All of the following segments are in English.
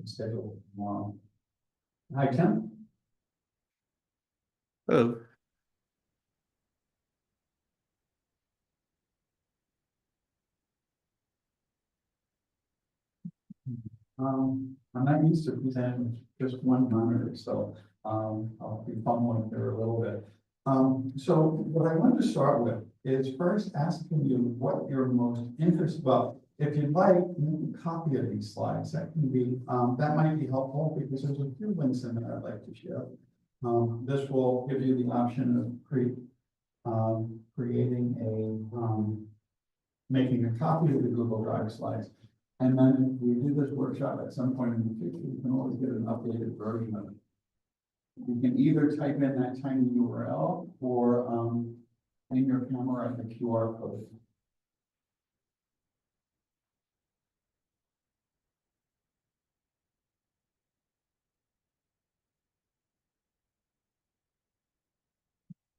schedule tomorrow. Hi, Tim. Oh, I'm not used to presenting with just one monitor, so I'll be fumbling through a little bit. So what I wanted to start with is first asking you what you're most interested. Well, if you'd like, make a copy of these slides. That can be that might be helpful because there's a few links in there I'd like to share. This will give you the option of creating making a copy of the Google Drive slides. And then if we do this workshop at some point in the future, you can always get an updated version of it. You can either type in that tiny URL or in your camera the QR code.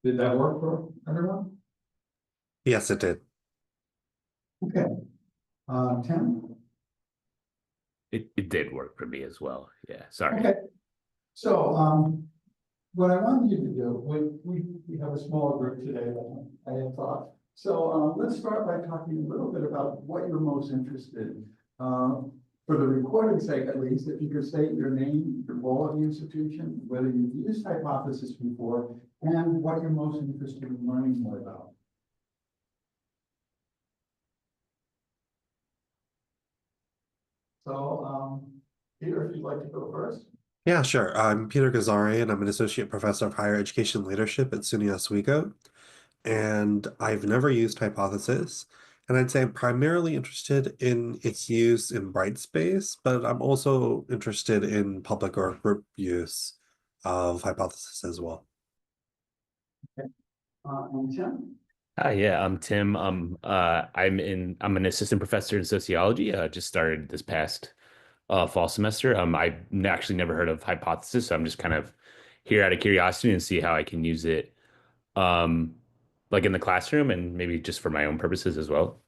Did that work for everyone? yes, it did. Okay. Tim? It did work for me as well. Yeah, sorry. Okay. So what I wanted you to do, we have a smaller group today than I had thought. So let's start by talking a little bit about what you're most interested in. For the recording sake, at least, if you could state your name, your role at the institution, whether you've used Hypothesis before, and what you're most interested in learning more about. So, Peter, if you'd like to go first. Yeah, sure. I'm Peter Gazzarian. I'm an associate professor of higher education leadership at SUNY Oswego, and I've never used Hypothesis. And I'd say I'm primarily interested in its use in Brightspace, but I'm also interested in public or group use of Hypothesis as well. Okay. And Tim? Hi, yeah, I'm Tim. I'm an assistant professor in sociology. Just started this past fall semester. I've actually never heard of Hypothesis, so I'm just kind of here out of curiosity and see how I can use it, like in the classroom and maybe just for my own purposes as well.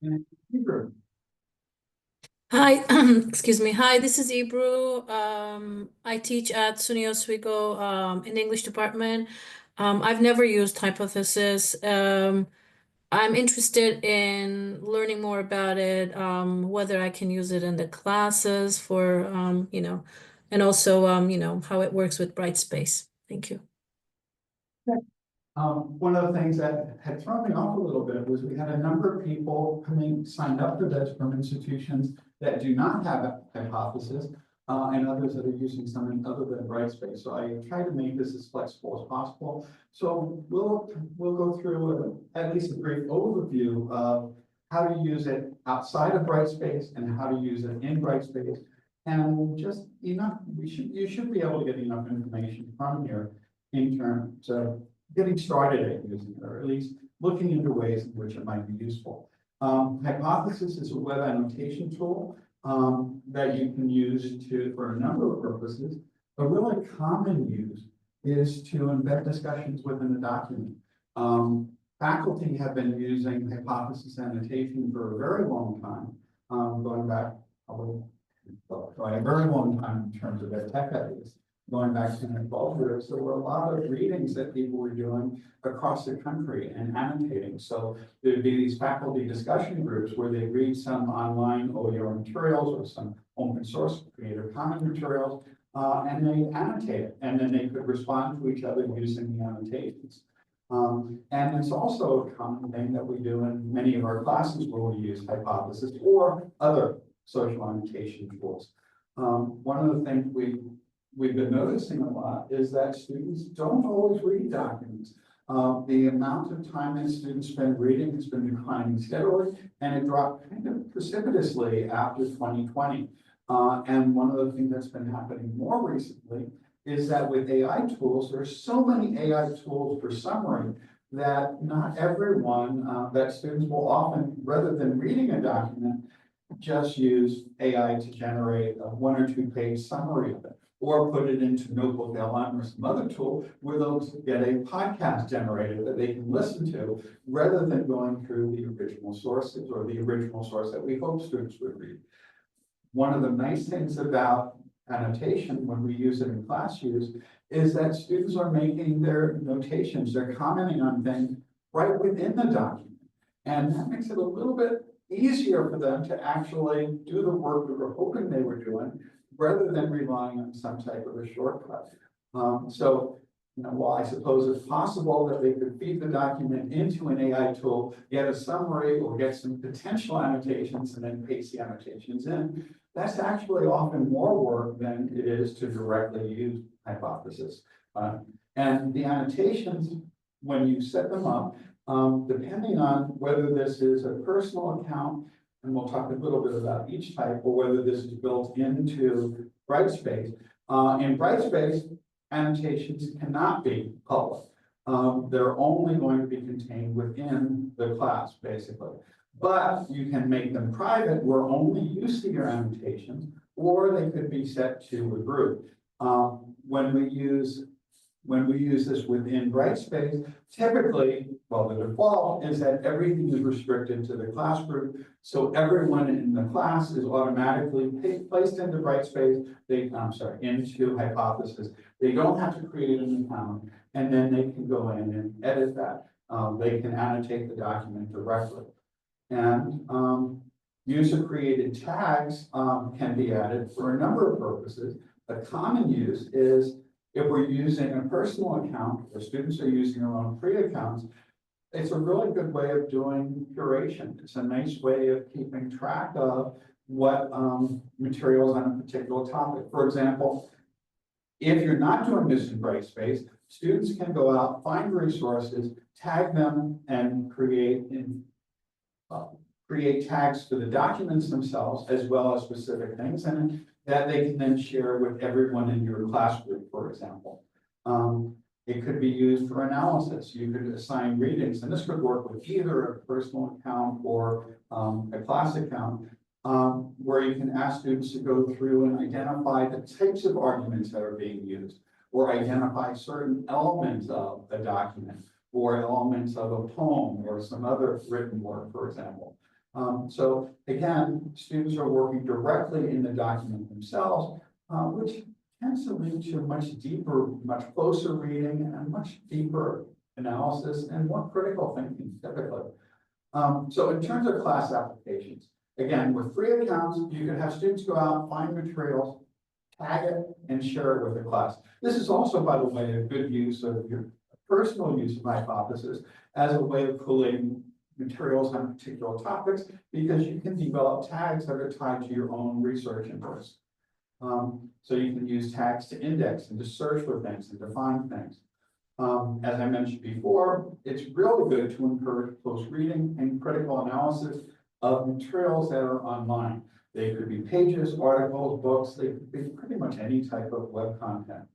And Peter? Hi, excuse me. Hi, this is Ibru. I teach at SUNY Oswego in the English department. I've never used Hypothesis. I'm interested in learning more about it, whether I can use it in the classes for, and also, how it works with Brightspace. Thank you. One of the things that had thrown me off a little bit was we had a number of people signed up for this from institutions that do not have a Hypothesis, and others that are using something other than Brightspace. So I try to make this as flexible as possible. So we'll go through at least a brief overview of how to use it outside of Brightspace and how to use it in Brightspace. And just enough, you should be able to get enough information from here in terms of getting started at using it, or at least looking into ways in which it might be useful. Hypothesis is a web annotation tool that you can use for a number of purposes. A really common use is to embed discussions within a document. Faculty have been using Hypothesis annotation for a very long time, going back probably a very long time in terms of their tech ideas. Going back to the 12 years, there were a lot of readings that people were doing across the country and annotating. So there'd be these faculty discussion groups where they read some online OER materials or some open source Creative Commons materials, and they annotate it, and then they could respond to each other using the annotations. And it's also a common thing that we do in many of our classes where we use Hypothesis or other social annotation tools. One of the things we've been noticing a lot is that students don't always read documents. The amount of time that students spend reading has been declining steadily, and it dropped kind of precipitously after 2020. And one of the things that's been happening more recently is that with AI tools, there's so many AI tools for summary that not everyone, that students will often, rather than reading a document, just use AI to generate a 1 or 2 page summary of it, or put it into Notebook LM or some other tool where they'll get a podcast generator that they can listen to, rather than going through the original sources or the original source that we hope students would read. one of the nice things about annotation when we use it in class use is that students are making their notations, they're commenting on things right within the document. And that makes it a little bit easier for them to actually do the work we were hoping they were doing, rather than relying on some type of a shortcut. So, you know, while I suppose it's possible that they could feed the document into an AI tool, get a summary or get some potential annotations and then paste the annotations in, that's actually often more work than it is to directly use hypothesis. And the annotations, when you set them up, depending on whether this is a personal account, and we'll talk a little bit about each type, or whether this is built into Brightspace. In Brightspace, annotations cannot be public. They're only going to be contained within the class, basically. But you can make them private, where only you see your annotations, or they could be set to a group. When we use this within Brightspace, typically, well, the default is that everything is restricted to the class group. So everyone in the class is automatically placed into Brightspace, into Hypothesis. They don't have to create an account, and then they can go in and edit that. They can annotate the document directly. And user-created tags can be added for a number of purposes. A common use is if we're using a personal account, or students are using their own free accounts, it's a really good way of doing curation. It's a nice way of keeping track of what materials on a particular topic. For example, if you're not doing this in Brightspace, students can go out, find resources, tag them, and create tags for the documents themselves, as well as specific things, and that they can then share with everyone in your class group, for example. It could be used for analysis. You could assign readings, and this could work with either a personal account or a class account, where you can ask students to go through and identify the types of arguments that are being used, or identify certain elements of a document, or elements of a poem, or some other written work, for example. So again, students are working directly in the document themselves, which tends to lead to much deeper, much closer reading and much deeper analysis and more critical thinking typically. So in terms of class applications, again, with free accounts, you can have students go out, find materials, tag it, and share it with the class. This is also, by the way, a good use of your personal use of Hypothesis as a way of collating materials on particular topics, because you can develop tags that are tied to your own research interests. So you can use tags to index and to search for things and to find things. As I mentioned before, it's really good to encourage close reading and critical analysis of materials that are online. They could be pages, articles, books, they could be pretty much any type of web content.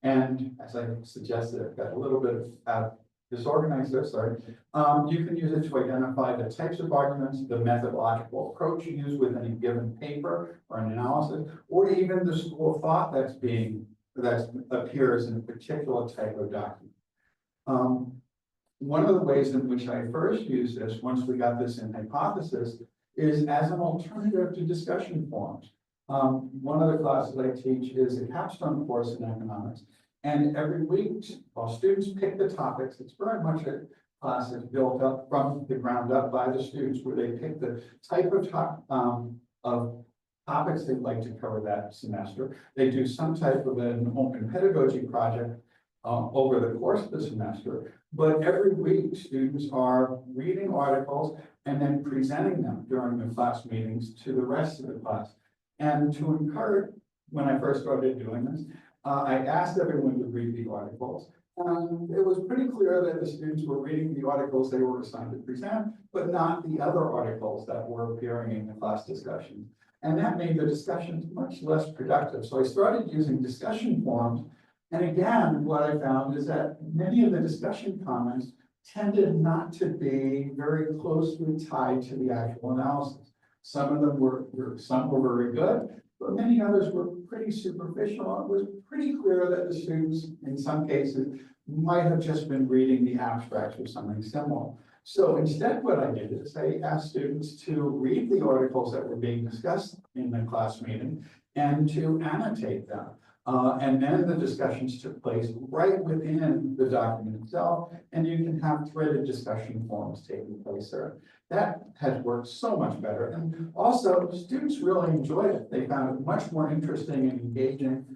And as I suggested, I've got a little bit of disorganized there, sorry. You can use it to identify the types of arguments, the methodological approach you use with any given paper or an analysis, or even the school of thought that appears in a particular type of document. One of the ways in which I first used this, once we got this in Hypothesis, is as an alternative to discussion forums. One of the classes I teach is a capstone course in economics. And every week, while students pick the topics, it's very much a class that's built up from the ground up by the students, where they pick the type of topics they'd like to cover that semester. They do some type of an open pedagogy project over the course of the semester. But every week, students are reading articles and then presenting them during the class meetings to the rest of the class. And to encourage, when I first started doing this, I asked everyone to read the articles. It was pretty clear that the students were reading the articles they were assigned to present, but not the other articles that were appearing in the class discussion. And that made the discussions much less productive. So I started using discussion forums. And again, what I found is that many of the discussion comments tended not to be very closely tied to the actual analysis. Some of them were very good, but many others were pretty superficial. It was pretty clear that the students, in some cases, might have just been reading the abstracts or something similar. So instead, what I did is I asked students to read the articles that were being discussed in the class meeting and to annotate them. And then the discussions took place right within the document itself, and you can have threaded discussion forums taking place there. That has worked so much better, and also students really enjoyed it. They found it much more interesting and engaging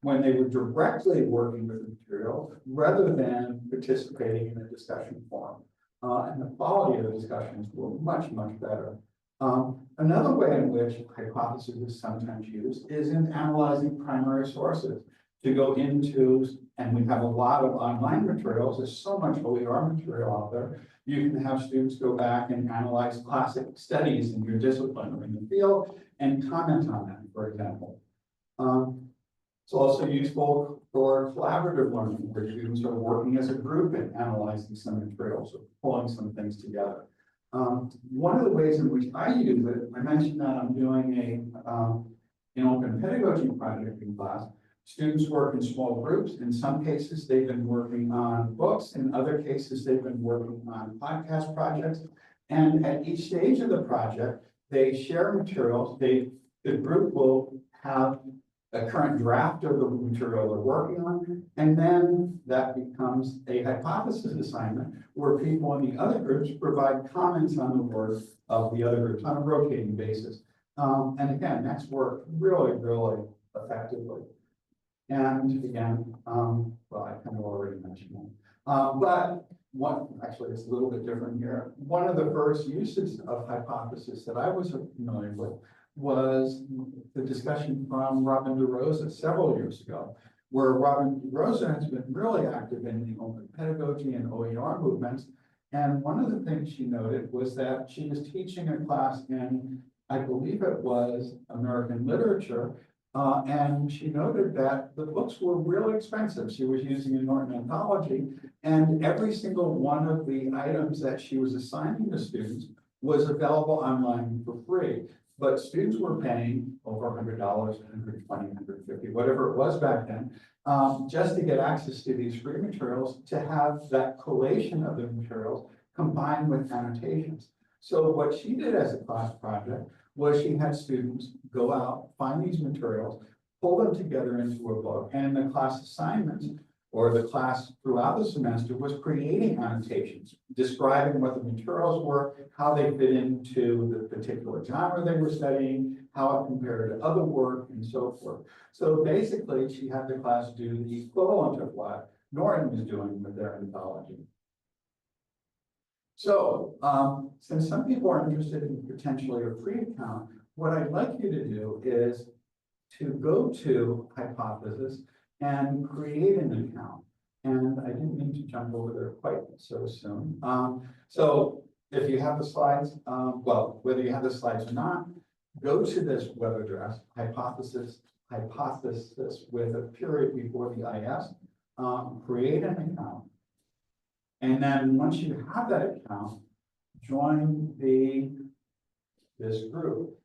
when they were directly working with the material rather than participating in a discussion forum. And the quality of the discussions were much, much better. Another way in which hypothesis is sometimes used is in analyzing primary sources to go into, and we have a lot of online materials. There's so much OER material out there. You can have students go back and analyze classic studies in your discipline or in the field and comment on them, for example. It's also useful for collaborative learning, where students are working as a group and analyzing some materials or pulling some things together. One of the ways in which I use it, I mentioned that I'm doing an open pedagogy project in class. Students work in small groups. In some cases, they've been working on books. In other cases, they've been working on podcast projects. And at each stage of the project, they share materials. The group will have a current draft of the material they're working on, and then that becomes a hypothesis assignment where people in the other groups provide comments on the work of the other groups on a rotating basis. And again, that's worked really, really effectively. And again, well, I kind of already mentioned that. But one, actually, it's a little bit different here. One of the first uses of hypothesis that I was familiar with was the discussion from Robin DeRosa several years ago, where Robin DeRosa has been really active in the open pedagogy and OER movements. And one of the things she noted was that she was teaching a class in, I believe it was American literature, and she noted that the books were really expensive. She was using a Norton anthology, and every single one of the items that she was assigning to students was available online for free. But students were paying over $100, $120, $150, whatever it was back then, just to get access to these free materials, to have that collation of the materials combined with annotations. So what she did as a class project was she had students go out, find these materials, pull them together into a book, and the class assignments or the class throughout the semester was creating annotations, describing what the materials were, how they fit into the particular genre they were studying, how it compared to other work, and so forth. So basically, she had the class do the equivalent of what Norton was doing with their anthology. So, since some people are interested in potentially a free account, what I'd like you to do is to go to Hypothesis and create an account. And I didn't mean to jump over there quite so soon. So if you have the slides, well, whether you have the slides or not, go to this web address, hypothesis with a period before the IS, create an account. And then once you have that account, join this group.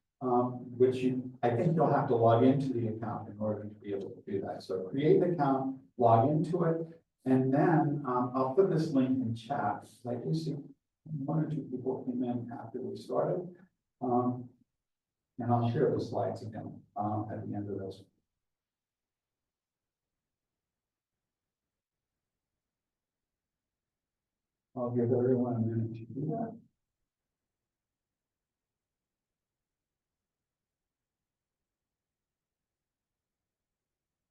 Which I think you'll have to log into the account in order to be able to do that. So create an account, log into it, and then I'll put this link in chat. I do see one or two people came in after we started. And I'll share the slides again at the end of this. I'll give everyone a minute to do that.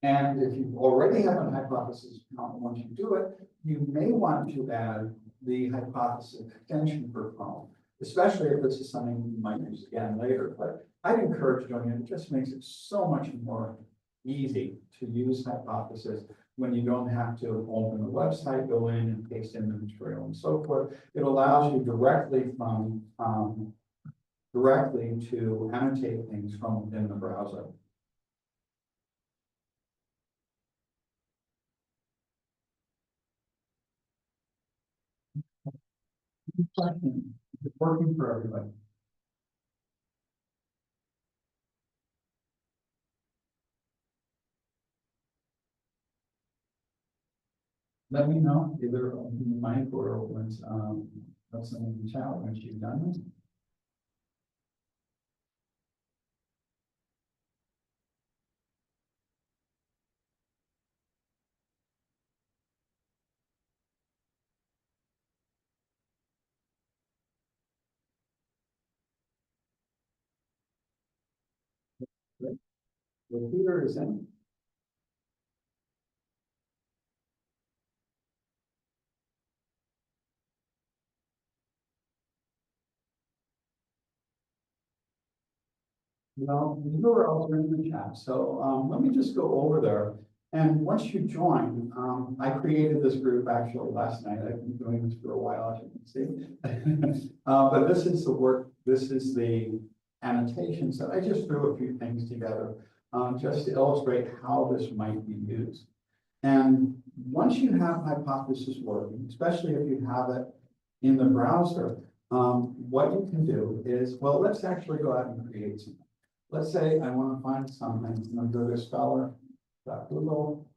And if you already have a hypothesis account, once you do it, you may want to add the hypothesis extension for Chrome, especially if this is something you might use again later. But I'd encourage doing it. It just makes it so much more easy to use hypothesis when you don't have to open the website, go in and paste in the material and so forth. It allows you directly to annotate things from within the browser. It's working for everybody. Let me know either on the mic or once Put something in the chat once you've done it. The computer is in. Well, you were also in the chat, so let me just go over there. And once you join, I created this group actually last night. I've been doing this for a while, as you can see. But this is the work, this is the annotations that I just threw a few things together just to illustrate how this might be used. And once you have hypothesis working, especially if you have it in the browser, what you can do is, well, let's actually go out and create something. Let's say I want to find something. I'm going to go to scholar.google.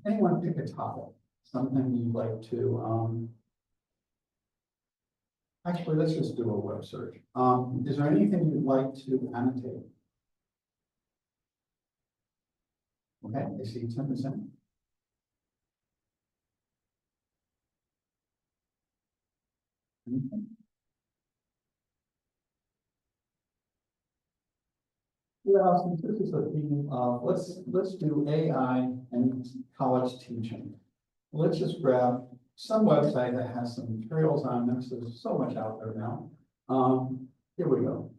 Anyone pick a topic, something you'd like to, actually, let's just do a web search. Is there anything you'd like to annotate? Okay, I see 10%. Yeah, since this is a theme, let's do AI and college teaching. Let's just grab some website that has some materials on this. There's so much out there now. Here we go.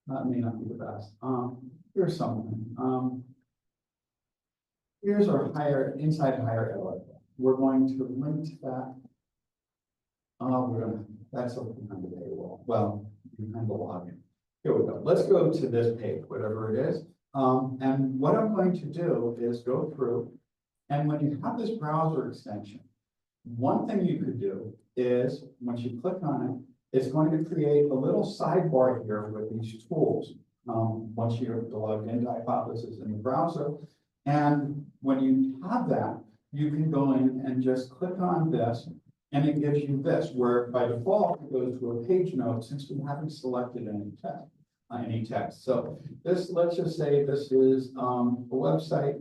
That may not be the best. Here's something. Here's our inside higher ed. We're going to link to that. That's behind the paywall. Well, behind the login. Here we go. Let's go to this page, whatever it is. And what I'm going to do is go through, and when you have this browser extension, one thing you could do is, once you click on it, it's going to create a little sidebar here with these tools. Once you're logged into Hypothesis in the browser, and when you have that, you can go in and just click on this, and it gives you this, where by default it goes to a page note since we haven't selected any text. So this, let's just say this is a website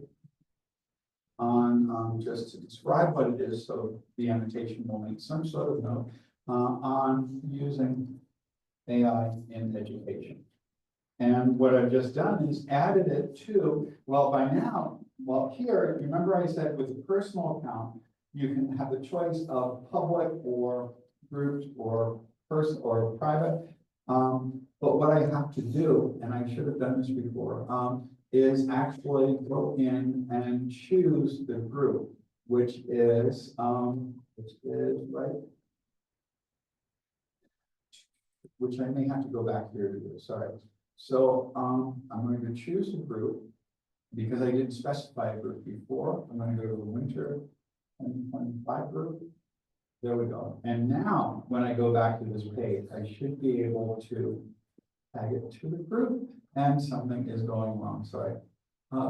on just to describe what it is, so the annotation will make some sort of note on using AI in education. And what I've just done is added it to, well, by now, well, here, remember I said with a personal account, you can have the choice of public or groups or person or private. But what I have to do, and I should have done this before, is actually go in and choose the group, which is right, which I may have to go back here to do, sorry. So I'm going to choose a group because I didn't specify a group before. I'm going to go to the winter 2025 group. There we go. And now when I go back to this page, I should be able to tag it to the group, and something is going wrong. Sorry.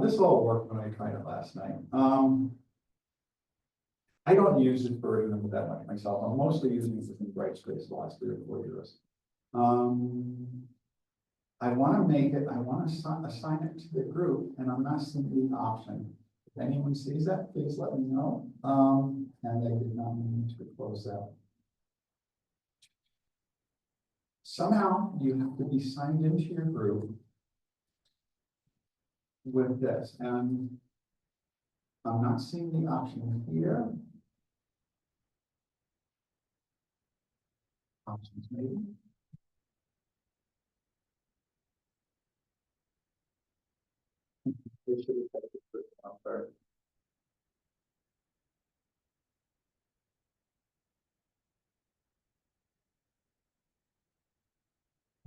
This all worked when I tried it last night. I don't use this version of it that much myself. I'm mostly using this in Brightspace the last 3 or 4 years. I want to make it, I want to assign it to the group, and I'm not seeing the option. If anyone sees that, please let me know. And I did not mean to close that. Somehow you have to be signed into your group with this, and I'm not seeing the option here. Options maybe. They should have had it first out there.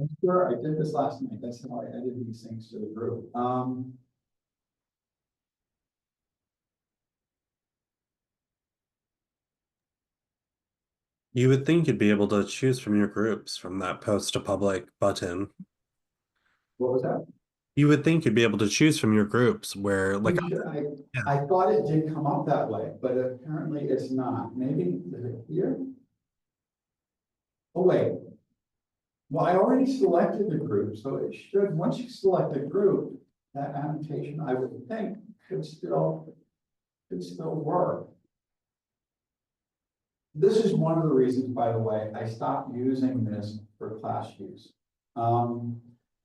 I'm sure I did this last night. That's how I added these things to the group. You would think you'd be able to choose from your groups from that post to public button. What was that? You would think you'd be able to choose from your groups where, like, I thought it did come up that way, but apparently it's not. Maybe, is it here? Oh, wait. Well, I already selected the group, so it should, once you select the group, that annotation, I would think, should still work. This is one of the reasons, by the way, I stopped using this for class use.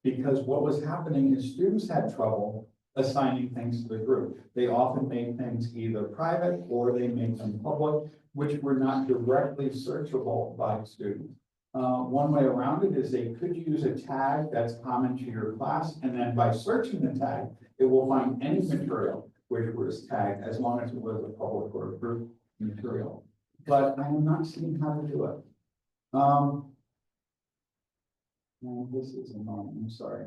Because what was happening is students had trouble assigning things to the group. They often made things either private or they made them public, which were not directly searchable by students. One way around it is they could use a tag that's common to your class, and then by searching the tag, it will find any material which was tagged, as long as it was a public or a group material. But I am not seeing how to do it. No, this is annoying, I'm sorry.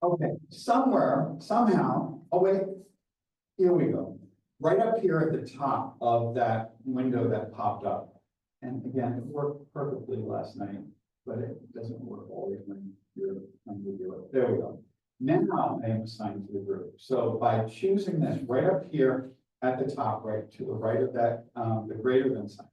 Okay, somewhere, somehow, oh wait, here we go. Right up here at the top of that window that popped up. And again, it worked perfectly last night, but it doesn't work always when you're trying to do it. There we go. Now I am assigned to the group. So by choosing this right up here at the top, right to the right of that, the greater than sign.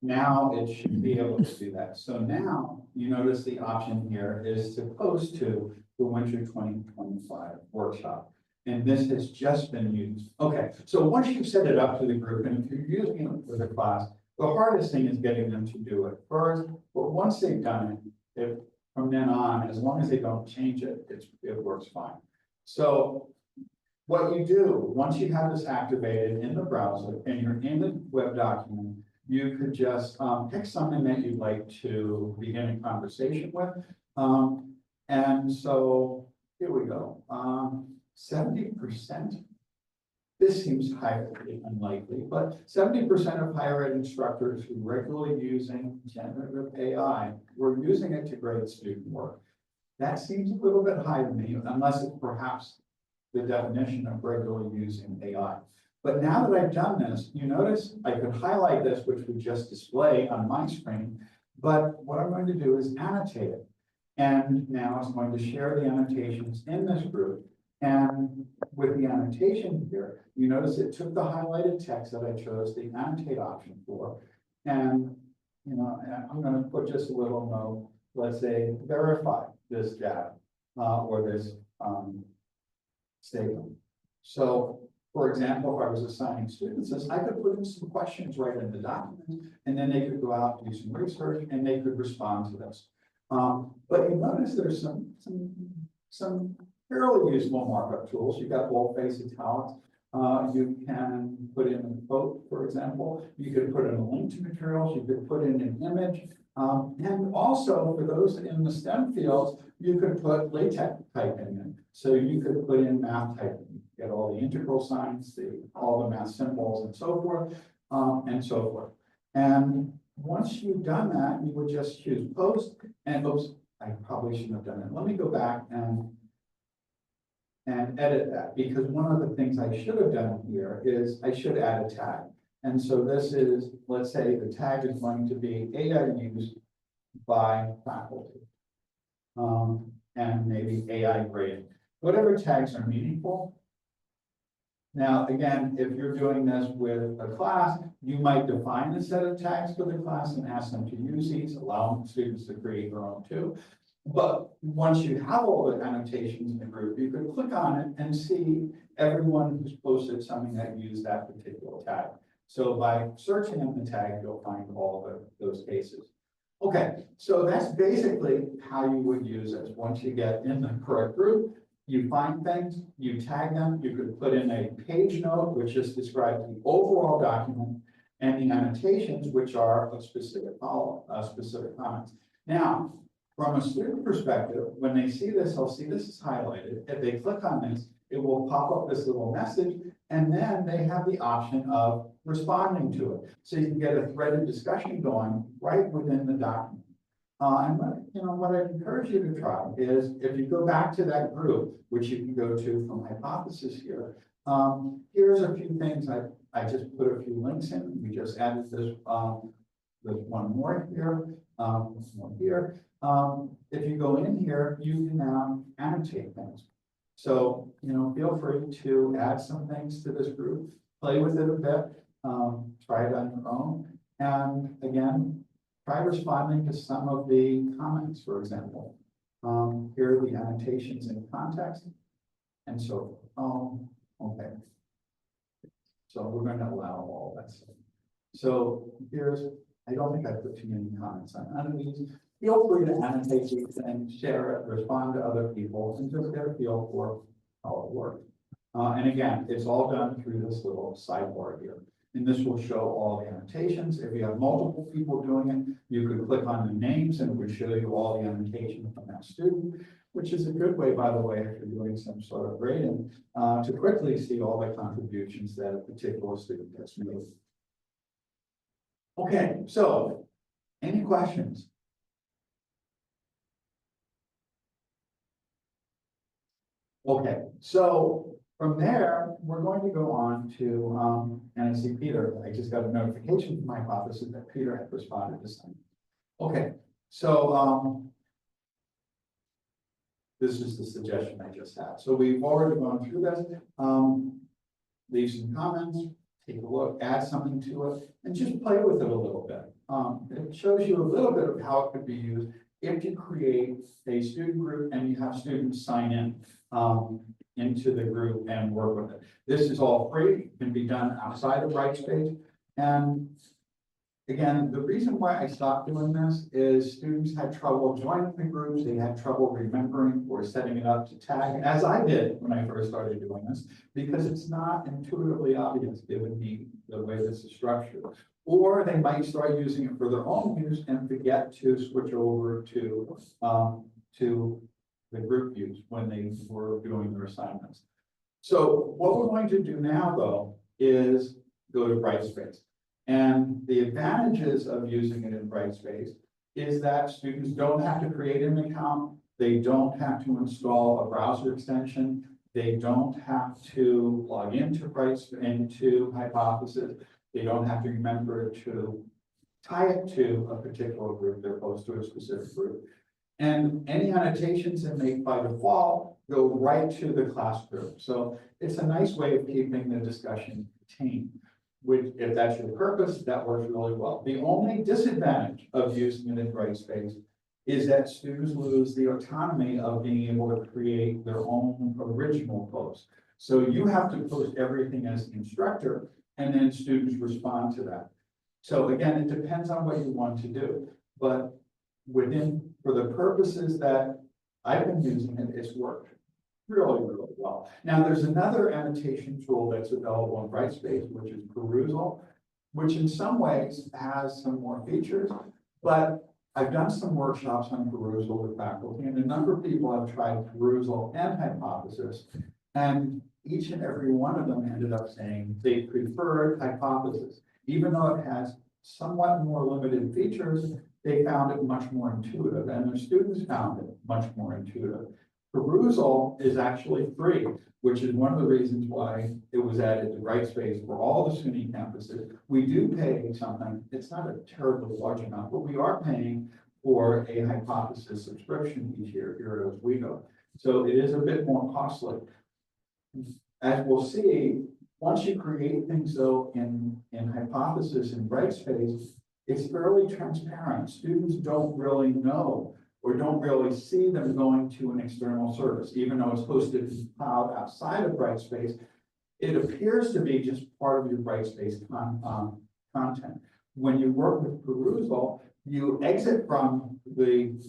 Now it should be able to do that. So now you notice the option here is to post to the winter 2025 workshop. And this has just been used. Okay, so once you've set it up to the group, and if you're using it for the class, the hardest thing is getting them to do it first. But once they've done it, from then on, as long as they don't change it, it works fine. So what you do, once you have this activated in the browser and you're in the web document, you could just pick something that you'd like to begin a conversation with. And so here we go. 70%. This seems highly unlikely, but 70% of higher ed instructors who regularly using generative AI were using it to grade student work. That seems a little bit high to me, unless it's perhaps the definition of regularly using AI. But now that I've done this, you notice I could highlight this, which would just display on my screen. But what I'm going to do is annotate it. And now I'm going to share the annotations in this group. And with the annotation here, you notice it took the highlighted text that I chose the annotate option for. And, you know, I'm going to put just a little note, let's say, verify this data or this statement. So, for example, if I was assigning students this, I could put in some questions right in the document, and then they could go out and do some research, and they could respond to this. But you notice there's some fairly useful markup tools. You've got boldface, italics. You can put in a quote, for example. You could put in a link to materials. You could put in an image. And also, for those in the STEM fields, you could put LaTeX typing in. So you could put in math typing. Get all the integral signs, all the math symbols, and so forth, and so forth. And once you've done that, you would just choose post. And oops, I probably shouldn't have done it. Let me go back and edit that, because one of the things I should have done here is I should add a tag. And so this is, let's say the tag is going to be AI used by faculty, and maybe AI grading. Whatever tags are meaningful. Now, again, if you're doing this with a class, you might define a set of tags for the class and ask them to use these, allowing students to create their own too. But once you have all the annotations in the group, you can click on it and see everyone who's posted something that used that particular tag. So by searching in the tag, you'll find all of those cases. Okay, so that's basically how you would use this. Once you get in the correct group, you find things, you tag them, you could put in a page note, which just describes the overall document, and the annotations, which are a specific comments. Now, from a student perspective, when they see this, they'll see this is highlighted. If they click on this, it will pop up this little message, and then they have the option of responding to it. So you can get a threaded discussion going right within the document. And what I encourage you to try is, if you go back to that group, which you can go to from hypothesis here, Here's a few things, I just put a few links in, we just added this, there's one more here, one here. If you go in here, you can now annotate things. So, feel free to add some things to this group, play with it a bit, try it on your own. And again, try responding to some of the comments, for example. Here are the annotations in context. And so, okay. So we're going to allow all that stuff. So I don't think I put too many comments on any of these. Feel free to annotate these and share it, respond to other people, and just get a feel for how it works. And again, it's all done through this little sidebar here. And this will show all the annotations. If you have multiple people doing it, you could click on the names and it would show you all the annotations from that student, which is a good way, by the way, if you're doing some sort of grading, to quickly see all the contributions that a particular student has made. Okay, so any questions? Okay, so from there, we're going to go on to, and I see Peter, I just got a notification from my hypothesis that Peter had responded to something. Okay, so this is the suggestion I just had. So we've already gone through this. Leave some comments, take a look, add something to it, and just play with it a little bit. It shows you a little bit of how it could be used if you create a student group and you have students sign in into the group and work with it. This is all free, can be done outside of Brightspace. And again, the reason why I stopped doing this is students had trouble joining the groups, they had trouble remembering or setting it up to tag, as I did when I first started doing this, because it's not intuitively obvious given the way this is structured. Or they might start using it for their own use and forget to switch over to the group use when they were doing their assignments. So what we're going to do now, though, is go to Brightspace. And the advantages of using it in Brightspace is that students don't have to create an account. They don't have to install a browser extension. They don't have to log into Brightspace, into Hypothesis. They don't have to remember to tie it to a particular group. They're opposed to a specific group. And any annotations they make by default go right to the class group. So it's a nice way of keeping the discussion contained. Which, if that's your purpose, that works really well. The only disadvantage of using it in Brightspace is that students lose the autonomy of being able to create their own original posts. So you have to post everything as the instructor, and then students respond to that. So again, it depends on what you want to do, but for the purposes that I've been using it, it's worked really, really well. Now, there's another annotation tool that's available on Brightspace, which is Perusal, which in some ways has some more features, but I've done some workshops on Perusal with faculty, and a number of people have tried Perusal and Hypothesis, and each and every one of them ended up saying they preferred Hypothesis. Even though it has somewhat more limited features, they found it much more intuitive, and their students found it much more intuitive. Perusal is actually free, which is one of the reasons why it was added to Brightspace for all the SUNY campuses. We do pay something, it's not a terribly large amount, but we are paying for a Hypothesis subscription each year here at Oswego. So it is a bit more costly. As we'll see, once you create things though in Hypothesis and Brightspace, it's fairly transparent. Students don't really know or don't really see them going to an external service, even though it's hosted in the cloud outside of Brightspace. It appears to be just part of your Brightspace content. When you work with Perusal, you exit from the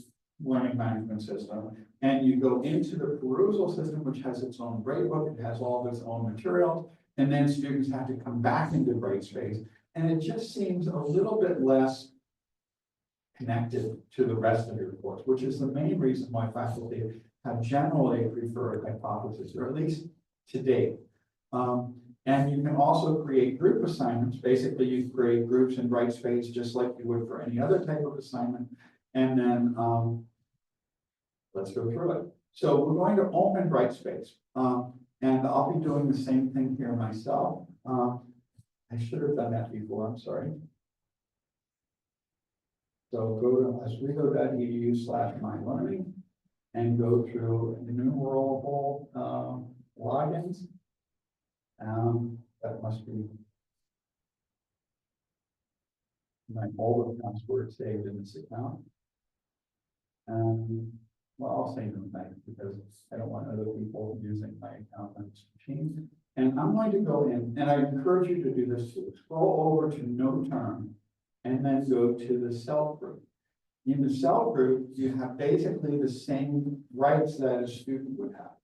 learning management system and you go into the Perusal system, which has its own gradebook, it has all of its own materials, and then students have to come back into Brightspace. And it just seems a little bit less connected to the rest of your course, which is the main reason why faculty have generally preferred Hypothesis, or at least to date. And you can also create group assignments. Basically, you create groups in Brightspace just like you would for any other type of assignment. And then let's go through it. So we're going to open Brightspace. And I'll be doing the same thing here myself. I should have done that before, I'm sorry. So go to oswego.edu/mylearning and go through enumerable logins. That must be my old password saved in this account. Well, I'll say no thanks because I don't want other people using my account on this machine. And I'm going to go in, and I encourage you to do this too. Scroll over to no term and then go to the self group. In the self group, you have basically the same rights that a student would have.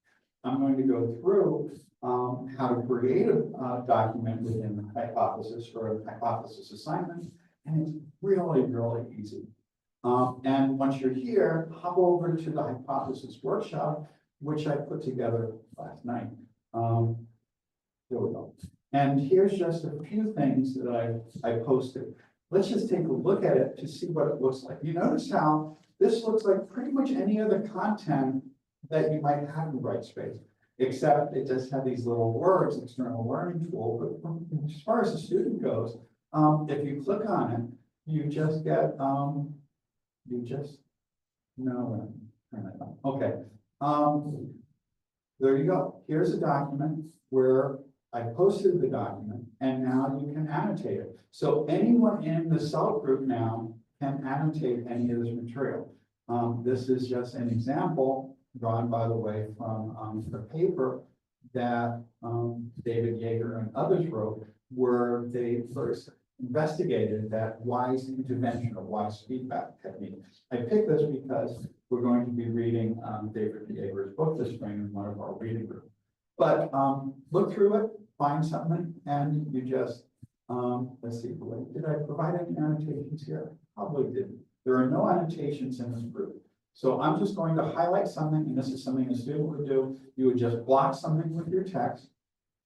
I'm going to go through how to create a document within the hypothesis or a hypothesis assignment, and it's really, really easy. And once you're here, hop over to the hypothesis workshop, which I put together last night. There we go. And here's just a few things that I posted. Let's just take a look at it to see what it looks like. You notice how this looks like pretty much any other content that you might have in Brightspace, except it does have these little words, external learning tool. But as far as the student goes, if you click on it, you just get, okay. There you go. Here's a document where I posted the document and now you can annotate it. So anyone in the self group now can annotate any of this material. This is just an example drawn, by the way, from the paper that David Yeager and others wrote, where they first investigated that wise intervention or wise feedback technique. I picked this because we're going to be reading David Yeager's book this spring in one of our reading groups. But look through it, find something, and you just, let's see, did I provide any annotations here? Probably didn't. There are no annotations in this group. So I'm just going to highlight something, and this is something a student would do. You would just block something with your text,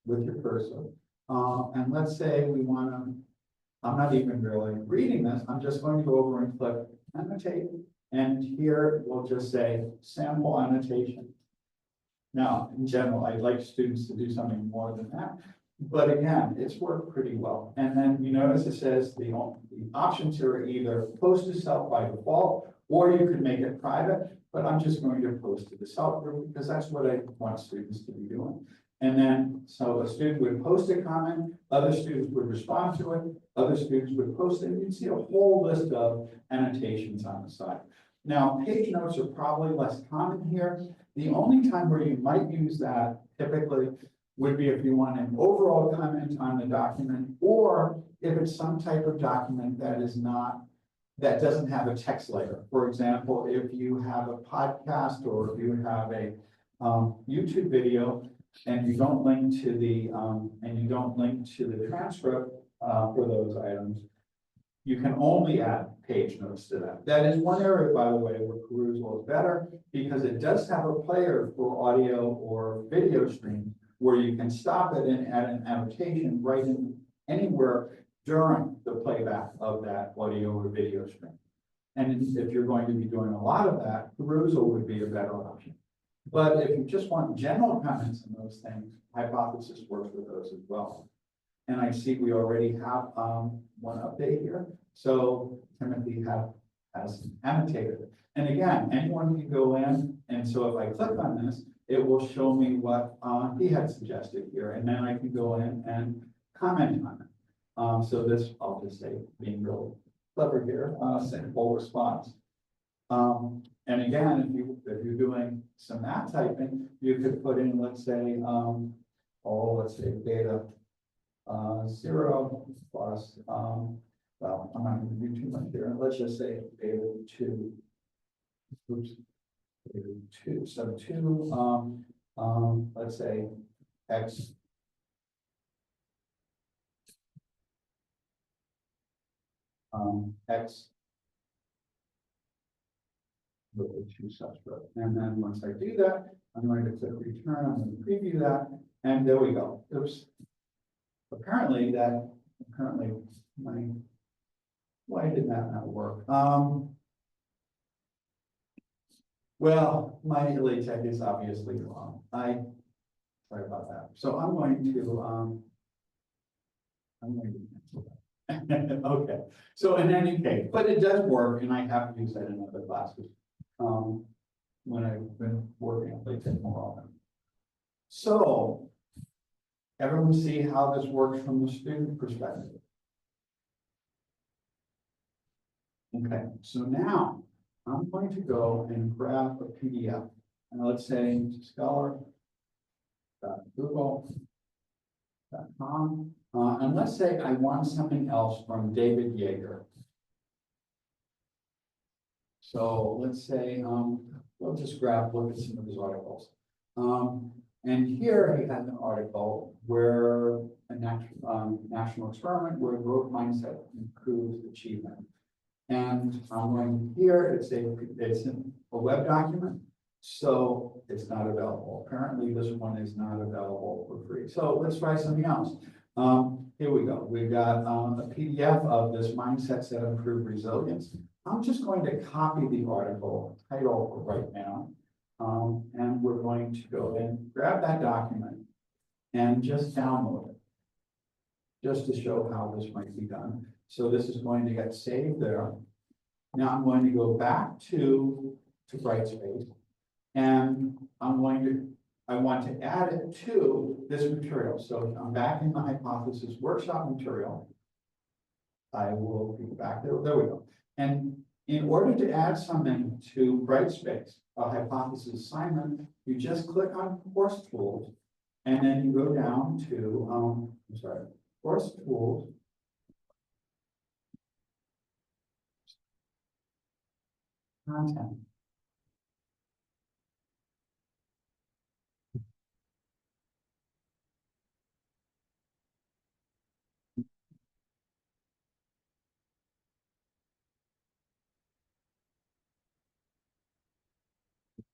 with your cursor. And let's say we want to, I'm not even really reading this. I'm just going to go over and click annotate. And here we'll just say sample annotation. Now, in general, I'd like students to do something more than that. But again, it's worked pretty well. And then you notice it says the options here are either post to self by default, or you could make it private, but I'm just going to post to the self group because that's what I want students to be doing. And then, so a student would post a comment, other students would respond to it, other students would post it, and you'd see a whole list of annotations on the side. Now, page notes are probably less common here. The only time where you might use that typically would be if you want an overall comment on the document, or if it's some type of document that is not, that doesn't have a text layer. For example, if you have a podcast or if you have a YouTube video and you don't link to the transcript for those items, you can only add page notes to that. That is one area, by the way, where Perusal is better because it does have a player for audio or video stream where you can stop it and add an annotation right in anywhere during the playback of that audio or video stream. And if you're going to be doing a lot of that, Perusal would be a better option. But if you just want general comments on those things, Hypothesis works with those as well. And I see we already have one update here. So Timothy has annotated it. And again, anyone can go in. And so if I click on this, it will show me what he had suggested here. And then I can go in and comment on it. So this, I'll just say, being real clever here, simple response. And again, if you're doing some math typing, you could put in, let's say, let's say data 0 plus, well, I'm not going to do too much here. Let's just say data 2. Oops. Data 2. So 2, let's say x. X with a 2 subscript. And then once I do that, I'm going to click return. I'm going to preview that. And there we go. Oops. Apparently why did that not work? Well, my LaTeX is obviously wrong. I Sorry about that. So I'm going to, cancel that. Okay, so in any case, but it does work, and I have used that in other classes. When I've been working at LaTeX more often. So, everyone see how this works from the student perspective? Okay, so now I'm going to go and grab a PDF. And let's say scholar.google.com. And let's say I want something else from David Yeager. So let's say, we'll just look at some of his articles. And here he has an article where a national experiment where growth mindset improves achievement. And here it's a web document, so it's not available. Apparently this one is not available for free. So let's try something else. Here we go. We've got a PDF of this mindsets that improve resilience. I'm just going to copy the article title right now. And we're going to go and grab that document and just download it. Just to show how this might be done. So this is going to get saved there. Now I'm going to go back to Brightspace. And I want to add it to this material. So I'm back in the hypothesis workshop material. I will be back there. There we go. And in order to add something to Brightspace, a hypothesis assignment, you just click on course tools, and then you go down to, course tools. Content.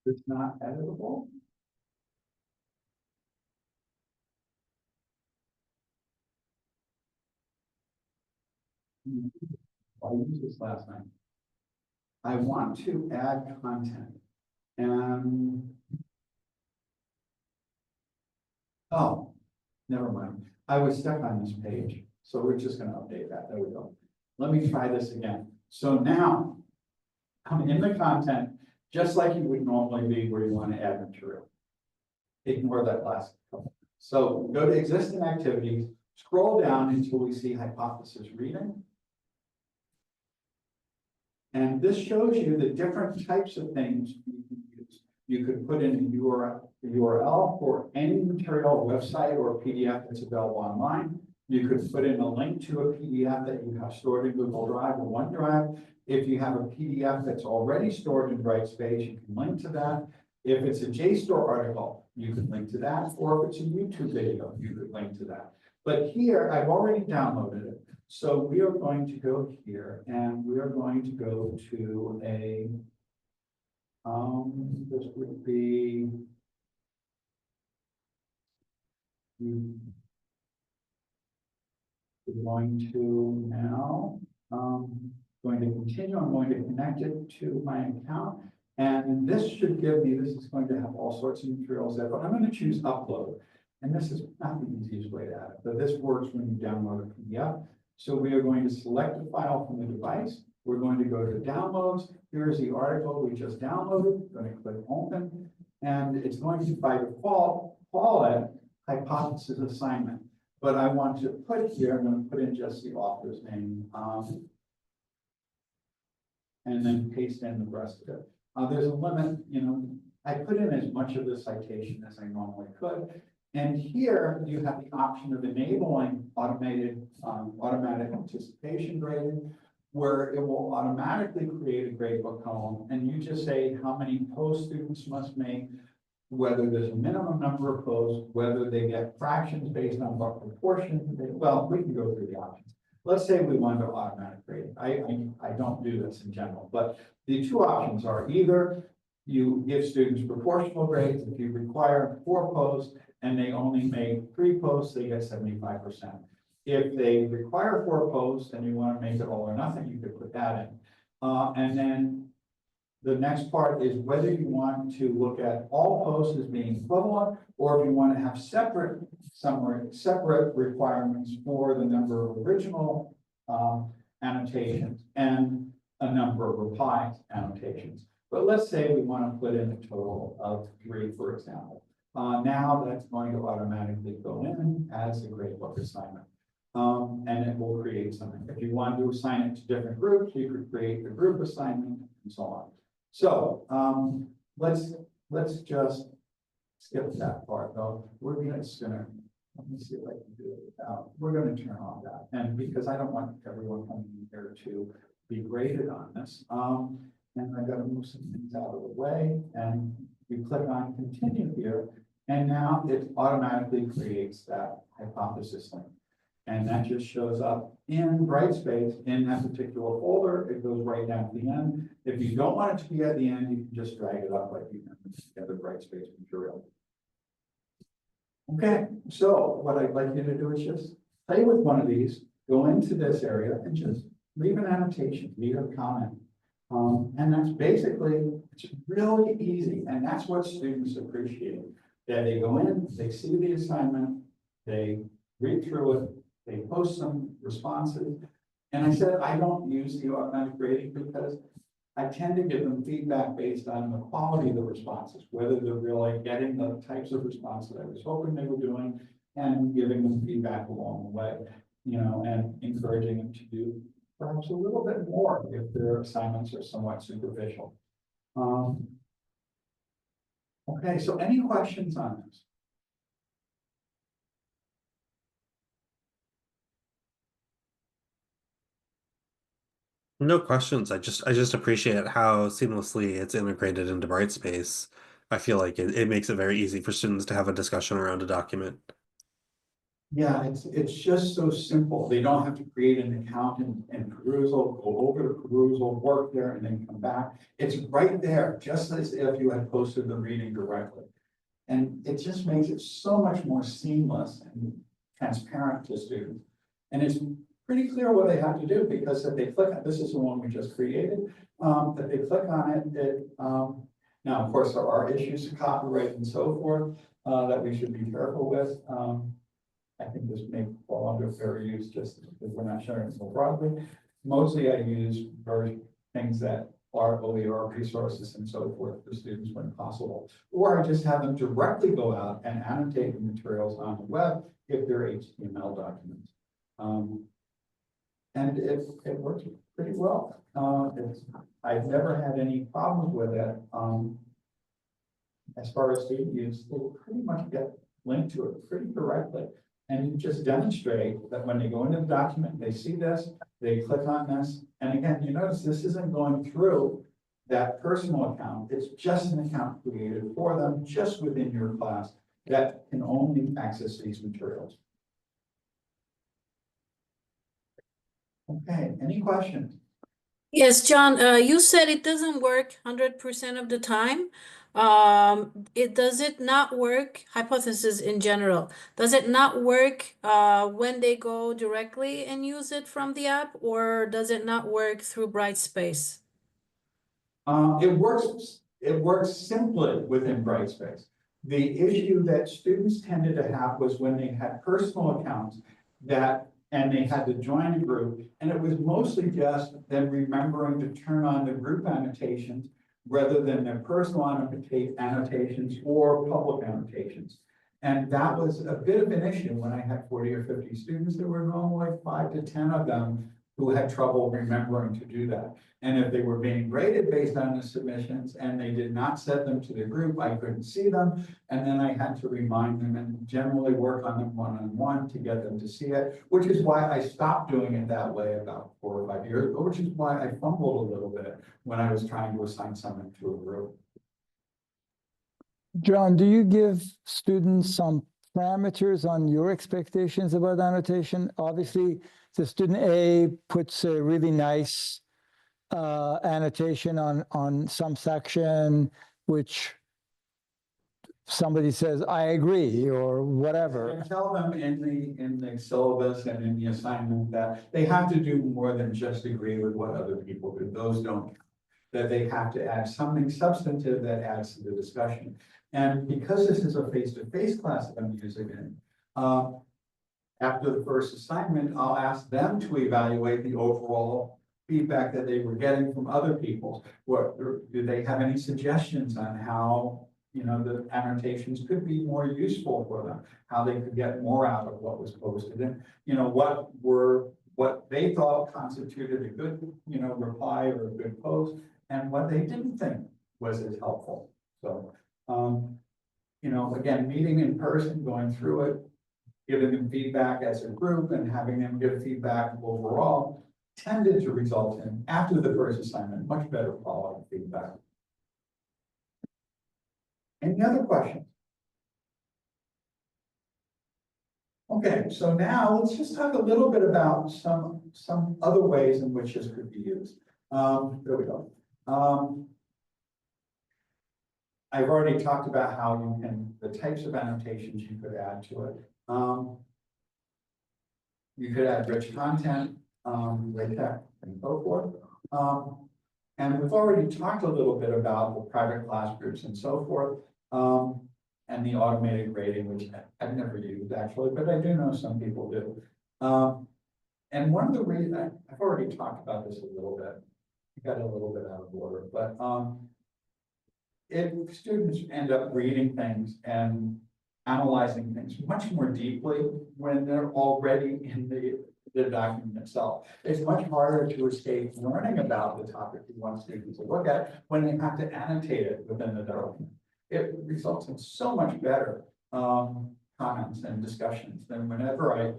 It's not editable. I used this last night. I want to add content. And oh, never mind. I was stuck on this page. So we're just going to update that. There we go. Let me try this again. So now I'm in the content, just like you would normally be where you want to add material. Ignore that last couple. So go to existing activities, scroll down until we see hypothesis reading. And this shows you the different types of things you can use. You could put in a URL for any material, website, or PDF that's available online. You could put in a link to a PDF that you have stored in Google Drive or OneDrive. If you have a PDF that's already stored in Brightspace, you can link to that. If it's a JSTOR article, you can link to that. Or if it's a YouTube video, you could link to that. But here, I've already downloaded it. So we are going to go here and we are going to go to a, this would be, we're going to now, going to continue. I'm going to connect it to my account. And this should give me, this is going to have all sorts of materials there, but I'm going to choose upload. And this is not the easiest way to add it, but this works when you download a PDF. So we are going to select a file from the device. We're going to go to downloads. Here's the article we just downloaded. I'm going to click open. And it's going to, by default, call it hypothesis assignment. But I want to put here, I'm going to put in just the author's name. And then paste in the rest of it. There's a limit, I put in as much of the citation as I normally could. And here you have the option of enabling automatic anticipation grading, where it will automatically create a gradebook column. And you just say how many posts students must make, whether there's a minimum number of posts, whether they get fractions based on what proportion. Well, we can go through the options. Let's say we want to automatic grading. I don't do this in general, but the two options are either you give students proportional grades. If you require 4 posts and they only make 3 posts, they get 75%. If they require 4 posts and you want to make it all or nothing, you could put that in. And then the next part is whether you want to look at all posts as being equivalent, or if you want to have separate requirements for the number of original annotations and a number of reply annotations. But let's say we want to put in a total of 3, for example. Now that's going to automatically go in as a gradebook assignment. And it will create something. If you want to assign it to different groups, you could create a group assignment and so on. So let's just skip that part though. We're just gonna, let me see if I can do it without, we're gonna turn on that. And because I don't want everyone coming in here to be graded on this. And I gotta move some things out of the way, and we click on continue here. And now it automatically creates that hypothesis link. And that just shows up in Brightspace in that particular folder. It goes right down at the end. If you don't want it to be at the end, you can just drag it up like you can with the other Brightspace material. Okay, so what I'd like you to do is just play with one of these, go into this area and just leave an annotation, leave a comment. And that's basically, it's really easy. And that's what students appreciate. That they go in, they see the assignment, they read through it, they post some responses. And I said, I don't use the automatic grading because I tend to give them feedback based on the quality of the responses, whether they're really getting the types of responses I was hoping they were doing, and giving them feedback along the way, you know, and encouraging them to do perhaps a little bit more if their assignments are somewhat superficial. Okay, so any questions on this? No questions. I just appreciate how seamlessly it's integrated into Brightspace. I feel like it makes it very easy for students to have a discussion around a document. Yeah, it's just so simple. They don't have to create an account in Perusal, go over to Perusal, work there, and then come back. It's right there, just as if you had posted the reading directly. And it just makes it so much more seamless and transparent to students. And it's pretty clear what they have to do, because if they click on, this is the one we just created, if they click on it, now, of course, there are issues of copyright and so forth that we should be careful with. I think this may fall under fair use just because we're not sharing it so broadly. Mostly I use things that are OER resources and so forth for students when possible. Or I just have them directly go out and annotate the materials on the web if they're HTML documents. And it works pretty well. I've never had any problems with it. As far as student use, they pretty much get linked to it pretty directly. And you just demonstrate that when they go into the document, they see this, they click on this. And again, you notice this isn't going through that personal account. It's just an account created for them, just within your class, that can only access these materials. Okay, any questions? Yes, John, you said it doesn't work 100% of the time. Does it not work, hypothesis in general, does it not work when they go directly and use it from the app, or does it not work through Brightspace? It works simply within Brightspace. The issue that students tended to have was when they had personal accounts and they had to join a group, and it was mostly just them remembering to turn on the group annotations rather than their personal annotations or public annotations. And that was a bit of an issue when I had 40 or 50 students. There were normally 5 to 10 of them who had trouble remembering to do that. And if they were being graded based on the submissions and they did not set them to the group, I couldn't see them. And then I had to remind them and generally work on them one-on-one to get them to see it, which is why I stopped doing it that way about 4 or 5 years ago, which is why I fumbled a little bit when I was trying to assign someone to a group. John, do you give students some parameters on your expectations about annotation? Obviously, the student A puts a really nice annotation on some section, which somebody says, I agree, or whatever. I tell them in the syllabus and in the assignment that they have to do more than just agree with what other people do. Those don't count. that they have to add something substantive that adds to the discussion. And because this is a face-to-face class that I'm using it, after the first assignment, I'll ask them to evaluate the overall feedback that they were getting from other people. Do they have any suggestions on how, the annotations could be more useful for them? How they could get more out of what was posted, and, what they thought constituted a good, reply or a good post, and what they didn't think was as helpful. So, again, meeting in person, going through it, giving them feedback as a group and having them give feedback overall tended to result in, after the first assignment, much better quality feedback. Any other questions? Okay, so now let's just talk a little bit about some other ways in which this could be used. There we go. I've already talked about how you can, the types of annotations you could add to it. You could add rich content, LaTeX, and so forth. And we've already talked a little bit about the private class groups and so forth, and the automated grading, which I've never used actually, but I do know some people do. And one of the reasons, I've already talked about this a little bit, I got a little bit out of order, but if students end up reading things and analyzing things much more deeply when they're already in the document itself. It's much harder to escape learning about the topic you want students to look at when they have to annotate it within the document. It results in so much better comments and discussions than whenever I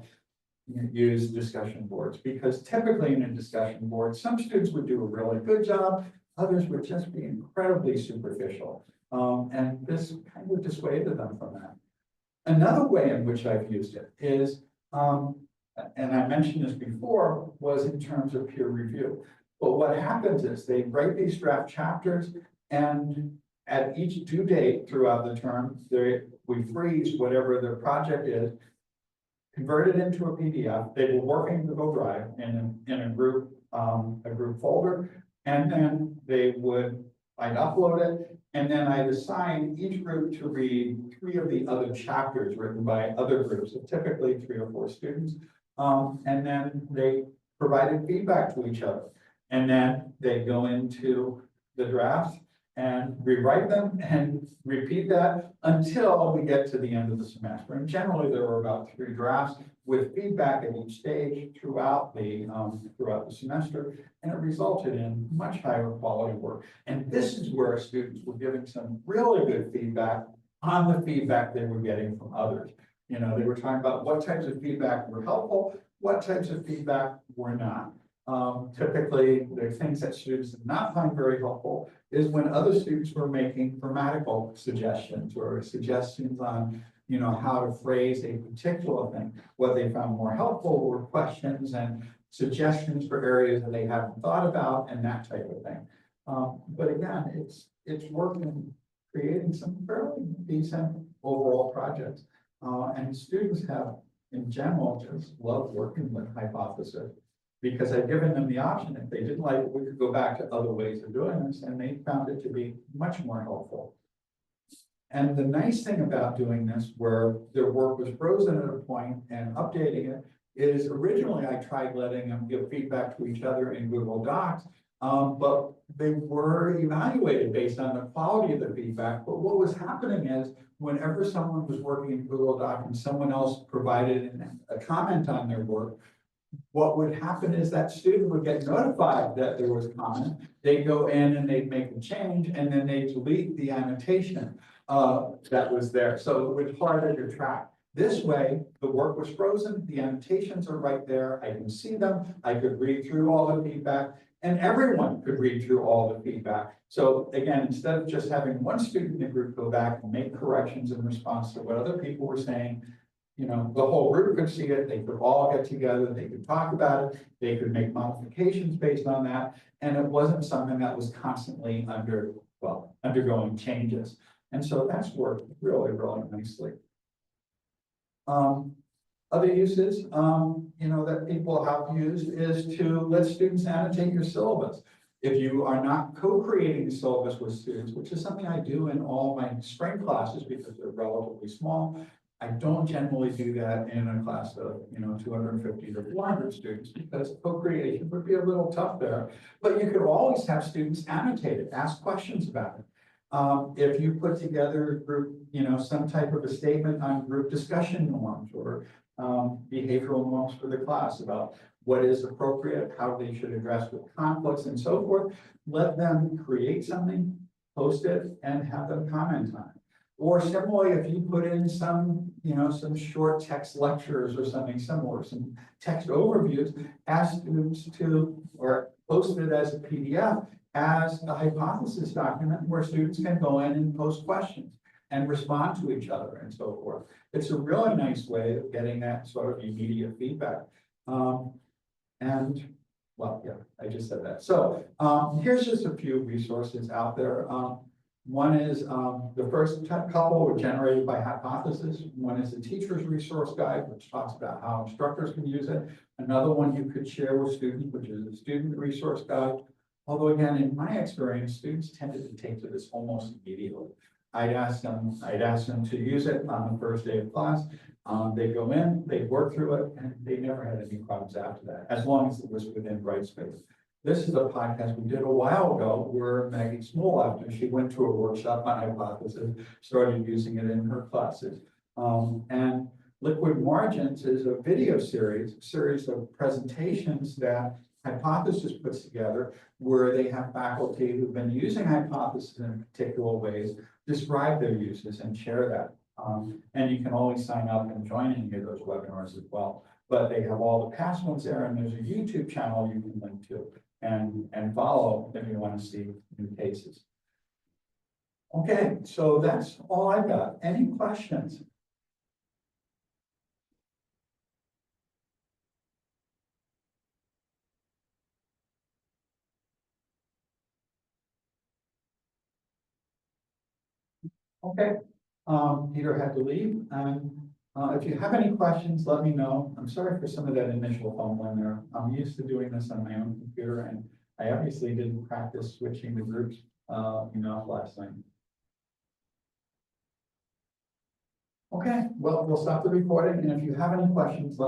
use discussion boards, because typically in a discussion board, some students would do a really good job, others would just be incredibly superficial. And this kind of dissuaded them from that. Another way in which I've used it is, and I mentioned this before, was in terms of peer review. But what happens is they write these draft chapters, and at each due date throughout the term, we freeze whatever their project is, convert it into a PDF. They will work in Google Drive in a group folder, and then I'd upload it, and then I'd assign each group to read 3 of the other chapters written by other groups, so typically 3 or 4 students. And then they provided feedback to each other. And then they go into the drafts and rewrite them and repeat that until we get to the end of the semester. And generally there were about 3 drafts with feedback at each stage throughout the semester, and it resulted in much higher quality work. And this is where students were giving some really good feedback on the feedback they were getting from others. They were talking about what types of feedback were helpful, what types of feedback were not. Typically, the things that students did not find very helpful is when other students were making grammatical suggestions or suggestions on, how to phrase a particular thing. What they found more helpful were questions and suggestions for areas that they hadn't thought about and that type of thing. But again, it's working, creating some fairly decent overall projects. And students have, in general, just loved working with Hypothesis, because I've given them the option. If they didn't like it, we could go back to other ways of doing this, and they found it to be much more helpful. And the nice thing about doing this, where their work was frozen at a point and updating it, is originally I tried letting them give feedback to each other in Google Docs, but they were evaluated based on the quality of the feedback. But what was happening is, whenever someone was working in Google Doc and someone else provided a comment on their work, what would happen is that student would get notified that there was comment. They'd go in and they'd make a change, and then they'd delete the annotation that was there. So it was harder to track. This way, the work was frozen, the annotations are right there, I can see them, I could read through all the feedback, and everyone could read through all the feedback. So again, instead of just having one student in the group go back and make corrections in response to what other people were saying, the whole group could see it, they could all get together, they could talk about it, they could make modifications based on that, and it wasn't something that was constantly undergoing changes. And so that's worked really, really nicely. Other uses, that people have used is to let students annotate your syllabus. If you are not co-creating the syllabus with students, which is something I do in all my spring classes because they're relatively small, I don't generally do that in a class of, 250 to 400 students because co-creation would be a little tough there. But you could always have students annotate it, ask questions about it. If you put together a group, some type of a statement on group discussion norms or behavioral norms for the class about what is appropriate, how they should address with conflicts and so forth, let them create something, post it, and have them comment on it. Or similarly, if you put in some, some short text lectures or something similar, some text overviews, ask students to, or post it as a PDF, as a hypothesis document where students can go in and post questions and respond to each other and so forth. It's a really nice way of getting that sort of immediate feedback. And well, yeah, I just said that. So here's just a few resources out there. One is the first couple were generated by Hypothesis. One is the teacher's resource guide, which talks about how instructors can use it. Another one you could share with students, which is the student resource guide. Although again, in my experience, students tended to take to this almost immediately. I'd ask them to use it on the first day of class. They go in, they work through it, and they never had any problems after that, as long as it was within Brightspace. This is a podcast we did a while ago where Maggie Small, after she went to a workshop on Hypothesis, started using it in her classes. And Liquid Margins is a video series of presentations that Hypothesis puts together where they have faculty who've been using Hypothesis in particular ways, describe their uses and share that. And you can always sign up and join any of those webinars as well. But they have all the past ones there, and there's a YouTube channel you can link to and follow if you want to see new cases. Okay, so that's all I've got. Any questions? Okay, Peter had to leave, and if you have any questions, let me know. I'm sorry for some of that initial fumbling there. I'm used to doing this on my own computer, and I obviously didn't practice switching the groups enough last night. Okay, well, we'll stop the recording, and if you have any questions, let me